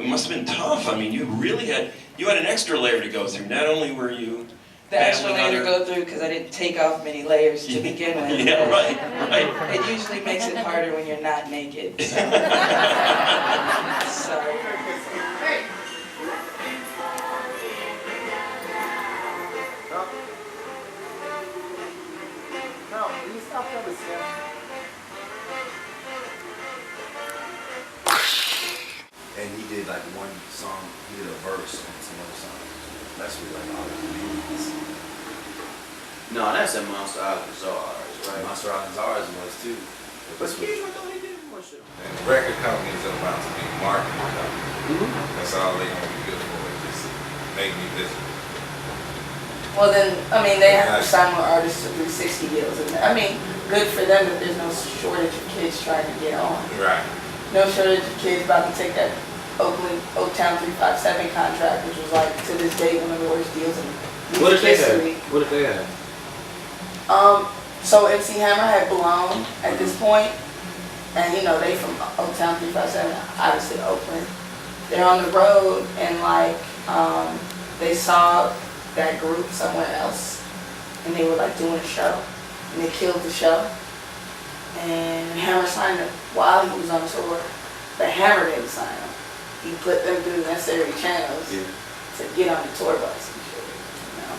it must have been tough. I mean, you had an extra layer to go through. Not only were you the extra layer to go through because I didn't take off many layers to begin with. Yeah, right. It usually makes it harder when you're not naked. So. Sorry. No, you stop that with And he did like one song, he did a verse on some other song. That's really like all the meanings. No, that's a Monster Alcazar's, right? Monster Alcazar's was too. But Keith, I thought he did more shit. And record companies are about to be marketing companies. That's all they gonna be good for, is just make me visible. Well then, I mean, they have to sign more artists to 360 deals. And I mean, good for them that there's no shortage of kids trying to get on. Right. No shortage of kids about to take that Oaktown 357 contract, which was like, to this day, one of the worst deals in music history. What did they have? So MC Hammer had blown at this point, and you know, they from Oaktown 357, obviously Oakland. They're on the road, and like, they saw that group somewhere else, and they were like doing a show, and they killed the show. And Hammer signed them while he was on tour, but Hammer didn't sign them. He put them through the necessary channels to get on the tour bus and shit, you know.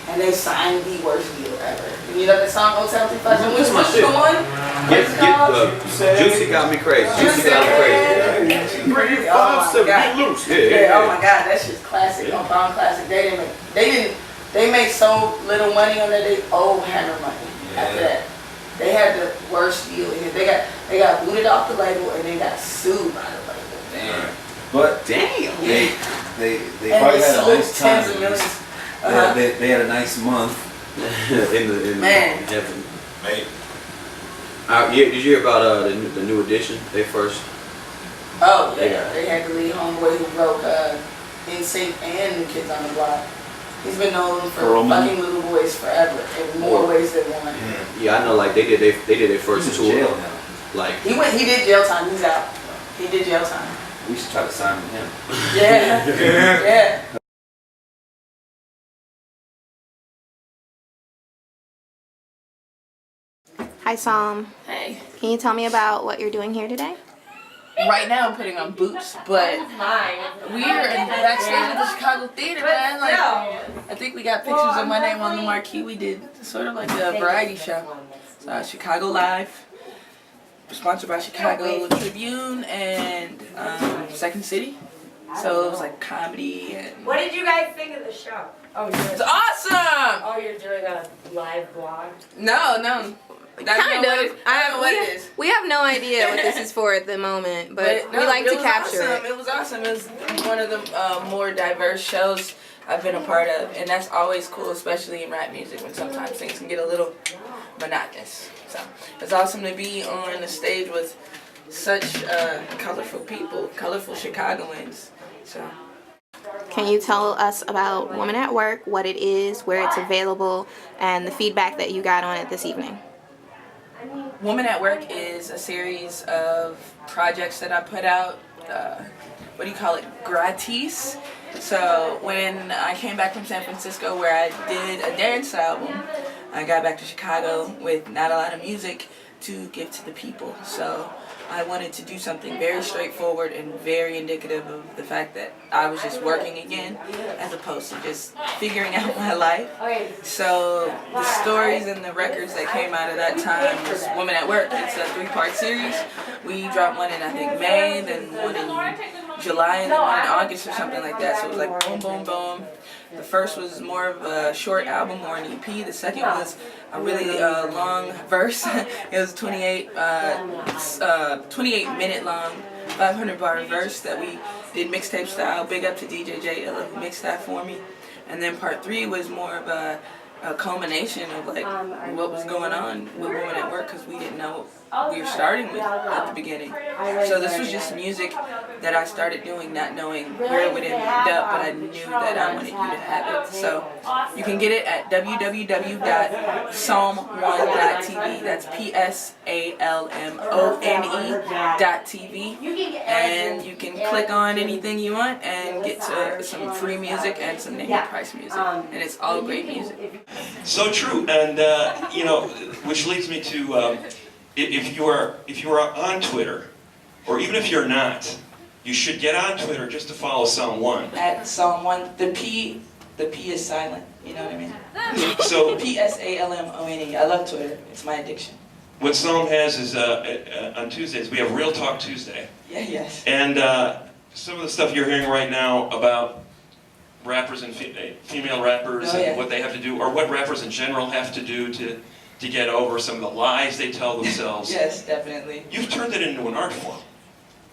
And they signed the worst deal ever. You know that song Oaktown 357? Which was the one? Juicy got me crazy. Juicy got me crazy. Oh my God. Loose. Yeah, oh my God, that shit's classic. On Pound Classic. They made so little money on that, they owe Hammer money after that. They had the worst deal. They got booted off the label and they got sued by the label. Damn. But damn. They and probably they had a sold nice tens time. of millions. They had a nice month. in Man. heaven. Maybe. Did you hear about the new edition? They first. Oh yeah, they had the lead homeboy who broke NSYNC and New Kids on the Block. He's been known for fucking little boys forever in more ways than one. Yeah, I know. Like they did their first He's tour. in jail now. Like he did jail time. He's out. He did jail time. We should try to sign with him. Yeah. Yeah. Hi, Sam. Hey. Can you tell me about what you're doing here today? Right now I'm putting on boots, but we are in backstage at the Chicago Theater, man. Like, I think we got pictures of my name on the marquee. We did sort of like a variety show. So Chicago Live, sponsored by Chicago Tribune and Second City. So it was like comedy. And what did you guys think of the show? Oh, it's awesome! Oh, you're doing a live vlog? No. That's kind of. I don't know what it is. We have no idea what this is for at the moment, but we like to capture it. It was awesome. It was one of the more diverse shows I've been a part of, and that's always cool, especially in rap music when sometimes things can get a little monotonous. So it's awesome to be on the stage with such colorful people, colorful Chicagoans. So. Can you tell us about Woman at Work, what it is, where it's available, and the feedback that you got on it this evening? Woman at Work is a series of projects that I put out, gratis. So when I came back from San Francisco where I did a dance album, I got back to Chicago with not a lot of music to give to the people. So I wanted to do something very straightforward and very indicative of the fact that I was just working again as opposed to just figuring out my life. So the stories and the records that came out of that time was Woman at Work. It's a 3-part series. We dropped one in I think May, then one in July, and then one in August or something like that. So it was like boom, boom, boom. The first was more of a short album or an EP. The second was a really long verse. It was 28-minute long, 500-bar verse that we did mixtape style. Big up to DJ J Illa who mixed that for me. And then part 3 was more of a culmination of like what was going on with Women at Work because we didn't know what we were starting with at the beginning. So this was just music that I started doing, not knowing where it would end up, but I knew that I wanted you to have it. So you can get it at www.psalm1.tv. That's PSALMONE.tv, and you can click on anything you want and get to some free music and some name price music, and it's all great music. So true, and you know, which leads me to if you are on Twitter, or even if you're not, you should get on Twitter just to follow Psalm 1. At Psalm 1, the P is silent. You know what I mean? So PSALMONE. I love Twitter. It's my addiction. what Psalm has is on Tuesdays we have Real Talk Tuesday, Yeah. Yes. and some of the stuff you're hearing right now about rappers and female rappers Oh, yeah. and what they have to do, or what rappers in general have to do to get over some of the lies they tell themselves. Yes, definitely. You've turned it into an art form.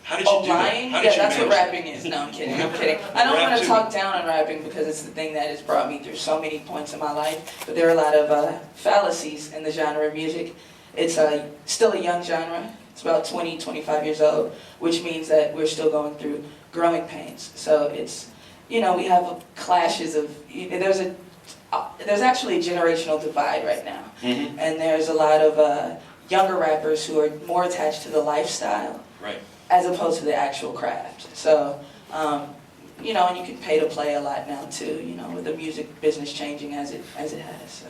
How did you do lying? that? How Yeah, did you that's what manage rapping is. No, I'm kidding. I'm kidding. I don't Rap want to too. talk down on rapping because it's the thing that has brought me through so many points in my life. But there are a lot of fallacies in the genre of music. It's still a young genre. It's about 20, 25 years old, which means that we're still going through growing pains. So it's, you know, we have clashes of, there's actually a generational divide right now. Mm-hmm. And there's a lot of younger rappers who are more attached to the lifestyle Right. as opposed to the actual craft. So, you know, and you can pay to play a lot now too, you know, with the music business changing as it has. So.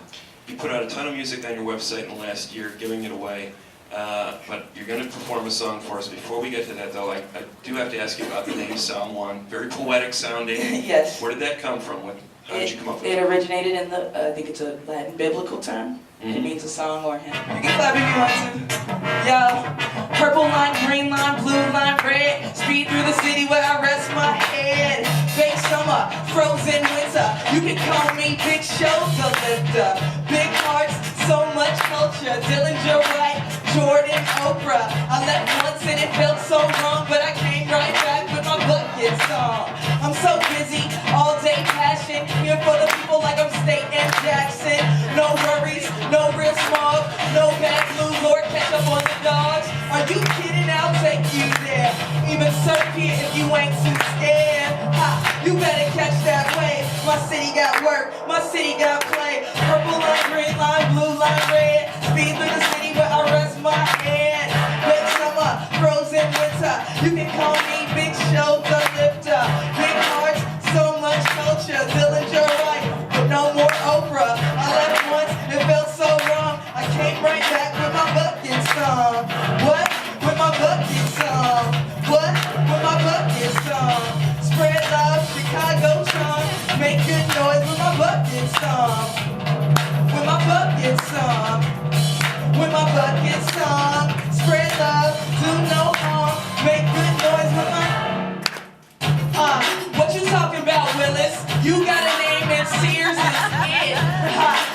You put out a ton of music on your website in the last year, giving it away. But you're going to perform a song for us. Before we get to that, though, I do have to ask you about the name Psalm 1. Very poetic sounding. Yes. Where did that come from? How did you come up with It it? originated in the, I think it's a Latin biblical term. It Mhm. means a song or a hymn. You can clap if you want to. Yo, purple line, green line, blue line, red. Speed through the city where I rest my head. Fake summer, frozen winter. You can call me Big Shoulder Lifter. Big hearts, so much culture. Dillinger Wright, Jordan, Oprah. I left once and it felt so wrong, but I came right back with my bucket song. I'm so busy, all day passion. Here for the people like I'm State and Jackson. No worries, no real smog, no bad blue, Lord, catch up on the dogs. Are you kidding? I'll take you there. Even surf here if you ain't too scared. Ha, you better catch that wave. My city got work, my city got play. Purple line, green line, blue line, red. Speed through the city where I rest my head. Late summer, frozen winter. You can call me Big Shoulder Lifter. Big hearts, so much culture. Dillinger Wright, but no more Oprah. I left once, it felt so wrong. I came right back with my bucket song. What? With my bucket song. What? With my bucket song. Spread love, Chicago song. Make good noise with my bucket song. With my bucket song. With my bucket song. Spread love, do no harm. Make good noise with my... what you talking about, Willis? You got a name and Sears is it.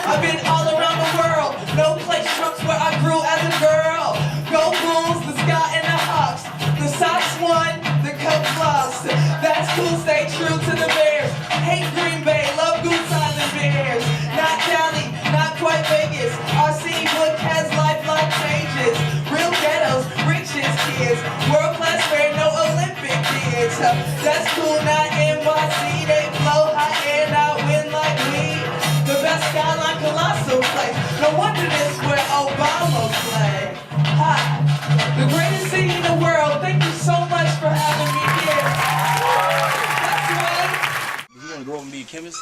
I've been all around the world. No place trumps where I grew as a girl. Go Bulls, the Sky and the Hawks. The Sox won, the Cubs lost. That's cool, stay true to the Bears. Hate Green Bay, love Goose Island Bears. Not Cali, not quite Vegas. Our city book has lifelong changes. Real ghettos, richest kids. World class fair, no Olympic kids. That's cool, not NYC. They blow hot air, not win like we. The best skyline, colossal place. No wonder this where Obama play. Ha! The greatest city in the world. Thank you so much for having me here. That's right. You want to grow up and be a chemist?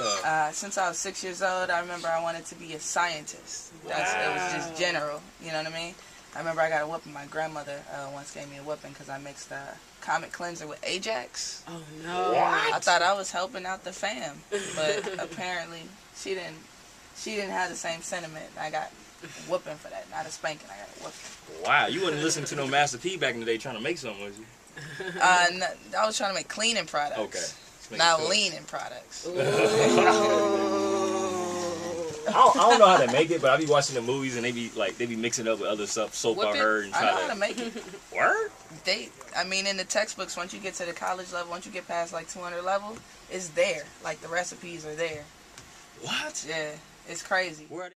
Since I was 6 years old, I remember I wanted to be a scientist. It was just general, you know what I mean? I remember I got a whooping. My grandmother once gave me a whooping because I mixed Comet Cleanser with Ajax. Oh no. I thought I was helping out the fam, but apparently she didn't have the same sentiment. I got a whooping for that, not a spanking. I got a whooping. Wow, you wasn't listening to no Master P back in the day trying to make something, was you? I was trying to make cleaning products. Okay. Just making Not sure. leaning products. I don't know how to make it, but I be watching the movies and they be mixing up with other stuff, soap I heard and I try know how to make it. Word? I mean, in the textbooks, once you get to the college level, once you get past like 200 level, it's there. Like the recipes are there. What? Yeah, it's crazy. Where